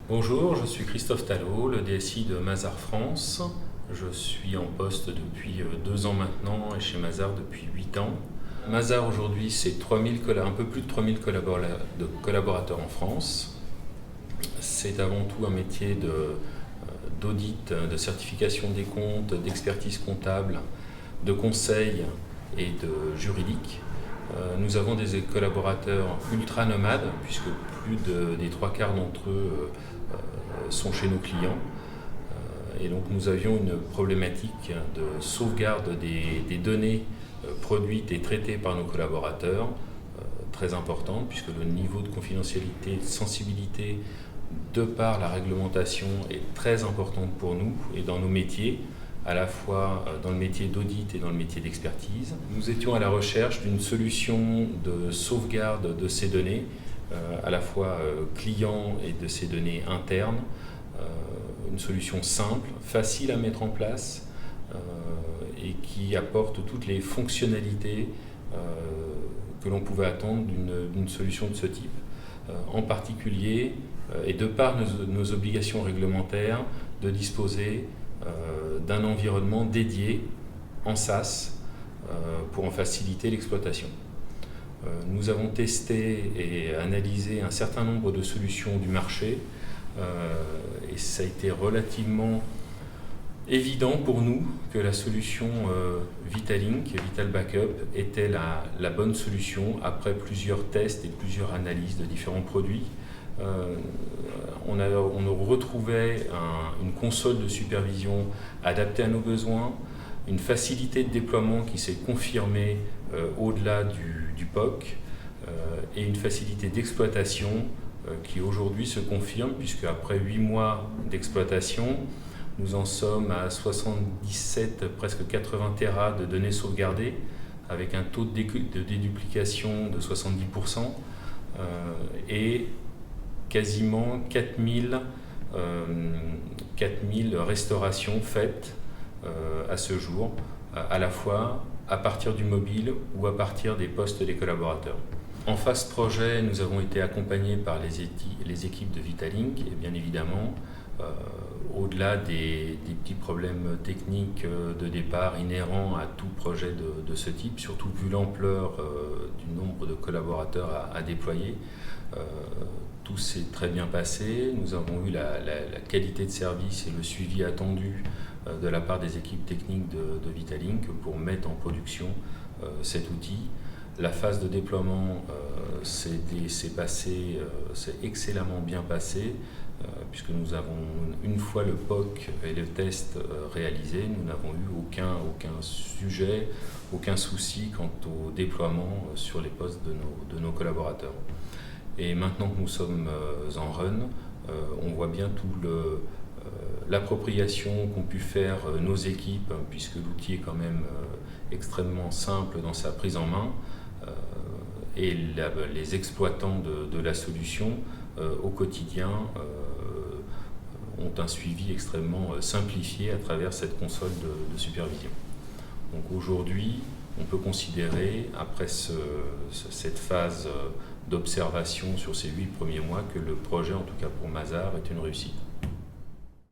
Bonjour, je suis Christophe Talot, le DSI de Mazars France. Je suis en poste depuis 2 ans maintenant et chez Mazars depuis 8 ans. Mazars aujourd'hui, c'est un peu plus de 3000 collaborateurs en France. C'est avant tout un métier d'audit, de certification des comptes, d'expertise comptable, de conseil et de juridique. Nous avons des collaborateurs ultra nomades, puisque des 3/4 d'entre eux sont chez nos clients. Et donc nous avions une problématique de sauvegarde des données produites et traitées par nos collaborateurs, très importante, puisque le niveau de confidentialité, de sensibilité, de par la réglementation, est très importante pour nous et dans nos métiers, à la fois dans le métier d'audit et dans le métier d'expertise. Nous étions à la recherche d'une solution de sauvegarde de ces données, à la fois clients et de ces données internes, une solution simple, facile à mettre en place et qui apporte toutes les fonctionnalités que l'on pouvait attendre d'une solution de ce type. En particulier, et de par nos obligations réglementaires, de disposer d'un environnement dédié en SaaS pour en faciliter l'exploitation. Nous avons testé et analysé un certain nombre de solutions du marché et ça a été relativement évident pour nous que la solution Vitalink, Vital Backup, était la bonne solution après plusieurs tests et plusieurs analyses de différents produits. On retrouvait une console de supervision adaptée à nos besoins, une facilité de déploiement qui s'est confirmée au-delà du POC et une facilité d'exploitation qui aujourd'hui se confirme, puisque après 8 mois d'exploitation, nous en sommes à 77, presque 80 Tera de données sauvegardées, avec un taux de déduplication de 70% et quasiment 4000 restaurations faites à ce jour, à la fois à partir du mobile ou à partir des postes des collaborateurs. En phase projet, nous avons été accompagnés par les équipes de Vitalink et bien évidemment, au-delà des petits problèmes techniques de départ inhérents à tout projet de ce type, surtout vu l'ampleur du nombre de collaborateurs à déployer, tout s'est très bien passé. Nous avons eu la qualité de service et le suivi attendu de la part des équipes techniques de Vitalink pour mettre en production cet outil. La phase de déploiement s'est excellemment bien passée, puisque nous avons, une fois le POC et le test réalisés, nous n'avons eu aucun sujet, aucun souci quant au déploiement sur les postes de nos collaborateurs. Et maintenant que nous sommes en run, on voit bien tout l'appropriation qu'ont pu faire nos équipes, puisque l'outil est quand même extrêmement simple dans sa prise en main, et les exploitants de la solution au quotidien ont un suivi extrêmement simplifié à travers cette console de supervision. Donc aujourd'hui, on peut considérer, après cette phase d'observation sur ces 8 premiers mois, que le projet, en tout cas pour Mazars, est une réussite.